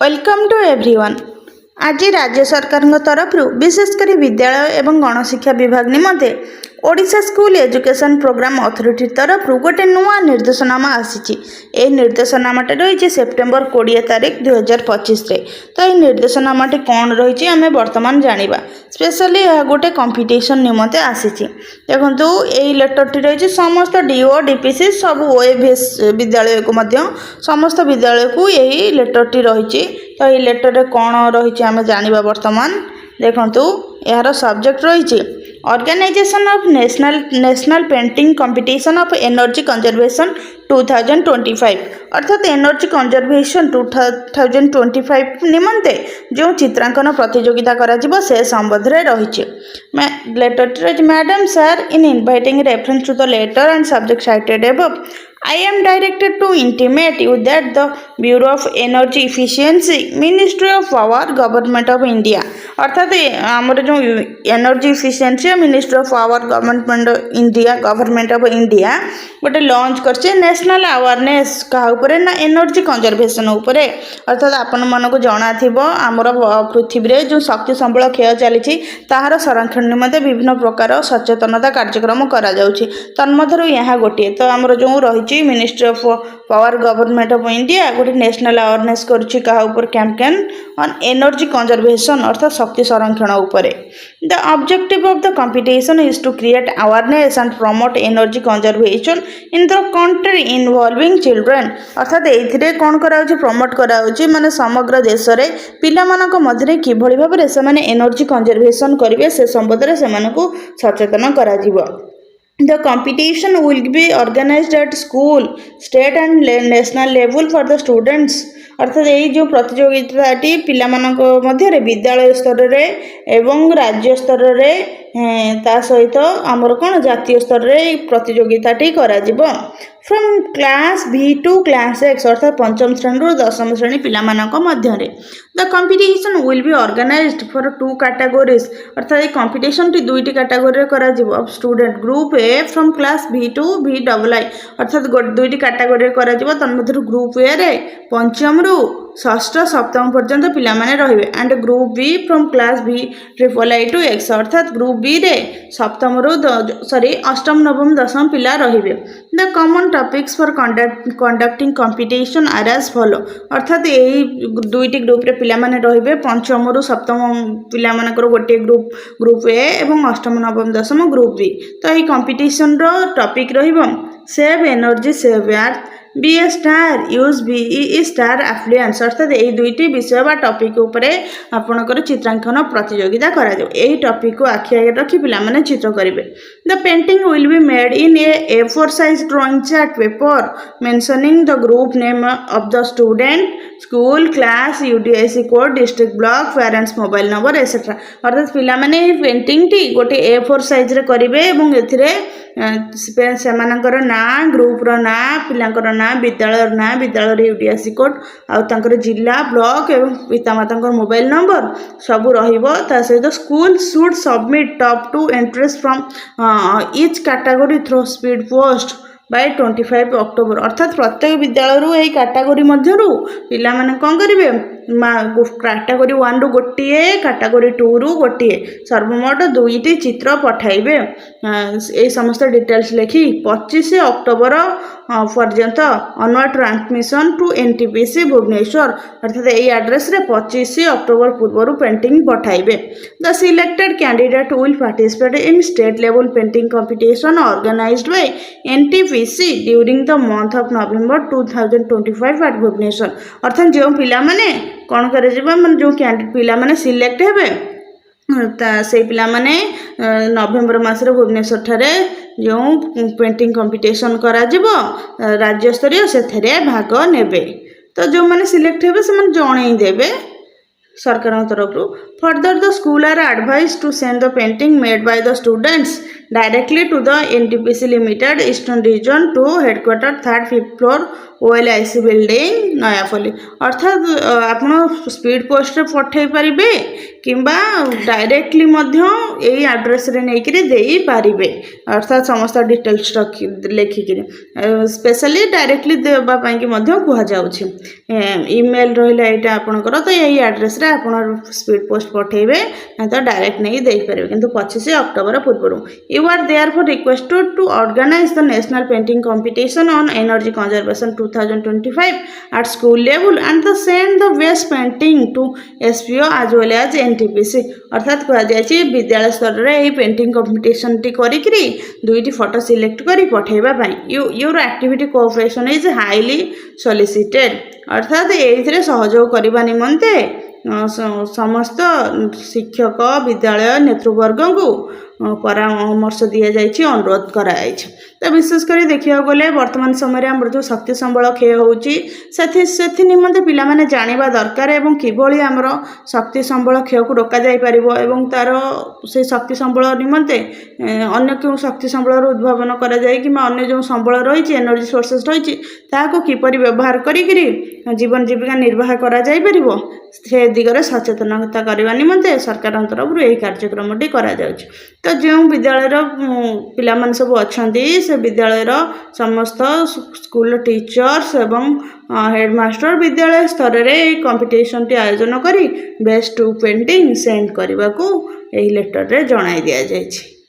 Welcome to everyone. आज राज्य सरकार तरफ विशेषकर विद्यालय एवं गणशिक्षा विभाग निमंते Odisha school education program authority तरफ गोटे नुआ निर्देशनामा आसी। ए निर्देशनामाटे रही सेप्टेम्बर 20 तारीख 2025 रे। तो ये निर्देशनामाटी कौन रही आम बर्तमान जाना स्पेशली यह गोटे कंपिटिशन निमंते आसी। देखो यही लेटरटी रही समस्त डीओ डीपीसी सब ओएभीएस विद्यालय को समस्त विद्यालय को यही लेटरटी रही। तो ये लेटर कौन रही आम जाना बर्तमान देखु यार सब्जेक्ट रही organisation of national painting competition of energy conservation 2025 अर्थात एनर्जी कंजर्वेशन 2025 निमंते जो चित्रांकन प्रतियोगिता करा से संबंध में रही। Letter madam sir in inviting reference to the letter and subject cited above I am directed to intimate you that the Bureau of Energy Efficiency, Ministry of Power, Government of India अर्थात आमर जो energy efficiency ministry of power government of India गोटे launch करछे national awareness का ऊपर ना energy conservation उपरे। अर्थात आपण मानको जणा थिबो आमर पृथ्वी रे जो शक्ति संबल क्षय चली ताहार संरक्षण निमंते विभिन्न प्रकार सचेतनता कार्यक्रम करा जाउछि। तन्मध्यरु यहाँ गोटे तो आमर जो रही ministry of power government of India गोटे नेशनल अवेयरनेस करुछि कहा ऊपर कैंपेन ऑन एनर्जी कंजर्वेशन अर्थात शक्ति संरक्षण उपरे। The objective of the competition is to create awareness and promote energy conservation in the country involving children अर्थात एथिरे कोन कराउछि प्रमोट कराउछि माने समग्र देश रे पिला मानक मध्यरे किभଳି भाबरे से माने एनर्जी कंजर्वेशन करिवे से संबंध रे से मानकु सचेतन करा जिवो। The competition will be organized at school, state and national level for the students अर्थात यही जो प्रतियोगिताटी पिला मानक मध्य विद्यालय स्तर रे एवं राज्य स्तर रे ता सहित आमर कौन जातीय स्तर रे प्रतियोगिताटी करा जिवो। From class V to class X अर्थात पंचम श्रेणी रु दशम श्रेणी पिला मानक मध्य रे the competition will be organised for 2 categories अर्थात ये कंपटीशन टी दुईटी कैटेगरी करा जिवो of student group A from class V to V double I अर्थात दुईटी कैटेगरी करा जिवो तन्मध्य ग्रुप ए रे पंचम रु षष्ठ सप्तम पर्यंत पिला माने रहिबे and group B from class V triple I to X अर्थात ग्रुप बी रे सप्तम रु अष्टम नवम दशम पिला रहिबे। The common topics for conducting competition are as follow अर्थात यही दुईटी ग्रुप रे पिला माने रहिबे पंचम रु सप्तम पिला मानकर गोटे ग्रुप ए एवं अष्टम नवम दशम ग्रुप बी। तो ये कंपटीशन रो टॉपिक रहिबो save energy save earth be a star use be star affluence अर्थात यही दुईटी विषय बा टॉपिक उपरे आपणकर चित्रांकन प्रतियोगिता करा जाउ। एही टॉपिक को आखि आगे रखी पिला माने चित्र करिवे। The painting will be made in A4 size drawing chart paper mentioning the group name of the student school class UDISE code district block parents mobile number etcetera अर्थात पिला माने पेंटिंग टी गोटे A4 साइज रे करिवे एवं एथिरे सेमानकर ना group रो ना पिलांकर ना विद्यालय यूडीआईसी कोड आउ तांकर जिला ब्लॉक एवं पितामातांकर मोबाइल नंबर सबू रहिबो। ता सहित school should submit top 2 entries from each category through speed post by 25 October अर्थात प्रत्येक विद्यालय यही कैटेगरी मध्य पिला माने कौन करेंगे कैटेगरी 1 रु गोटे कैटेगरी 2 रु गोटे सर्वमोट दुईटी चित्र पठाइबे। ए समस्त डिटेल्स लिखी 25 अक्टोबर पर्यंत onward transmission to NTPC Bhubaneswar अर्थात यही एड्रेस रे 25 अक्टोबर पूर्व पेंटिंग पठाइबे। The selected candidate will participate in state level painting competition organised by NTPC during the month of November 2025 at Bhubaneswar अर्थात जो पिला माने कौन करे जो पिला माने सिलेक्ट हेबे से पिला माने नवेम्बर मासरे भुवनेश्वर ठारे जो पेंटिंग कंपटीशन करा जिवो राज्य स्तरीय से भाग नेबे। तो जो माने सिलेक्ट हेबे से माने जणै देबे सरकार तरफ। Further the school are advised to send the painting made by the students directly to the NTPC Limited Eastern Region to headquarter 3rd 5th floor OLIC building Nayapalli अर्थात आपण स्पीड पोस्ट रे पठै परिबे किंबा डायरेक्टली मध्य एई एड्रेस रे नै कि देई पारिबे अर्थात समस्त डिटेल्स लेखिक स्पेशली डायरेक्टली देबा पई कि मध्य कुहा जाउछि ईमेल रहिला एटा आपनकर तो एई एड्रेस रे आपण स्पीड पोस्ट पठैबे ना तो डायरेक्ट नै देई पारिबे किंतु 25 अक्टोबर पूर्व you are therefore requested to organise the national painting competition on energy conservation 2025 at school level and the send the waste painting to SPO as well as NTPC अर्थात कह जाय विद्यालय स्तर रे एई पेंटिंग कंपटीशन टी करी करी दुईटी photo select करी पठेबा पई your activity cooperation is highly solicited अर्थात एइथरे सहयोग करबा निमंते समस्त शिक्षक विद्यालय नेतृवर्ग को परामर्श दि जाइए अनुरोध कराई तो विशेषकर देखा गले वर्तमान समय आम जो शक्ति संबल क्षय होती निमंते पिला माने जानिबा दरकार एवं किभली आमर शक्ति संबल क्षय को रोक जाई परिबो एवं तार से शक्ति संबल निमंते अन्य क्यों शक्ति संबल उद्भावन करा जाय कि अन्य जो संबल रही एनर्जी सोर्सेस रही ताको किपरि व्यवहार करी जीवन जीविका निर्वाह करा जाई परिबो से दिगरे सचेतनता करने निमंते सरकार तरफ यही कार्यक्रम टी करा जाउछि तो जो विद्यालय पिला माने सब अछंती से विद्यालय समस्त स्कूल टीचर्स एवं हेडमास्टर विद्यालय स्तर रे कंपटीशन टी आयोजन करी बेस्ट टू पेंटिंग सेंड करने को यही लेटर रे जणाई दिया जाइछि।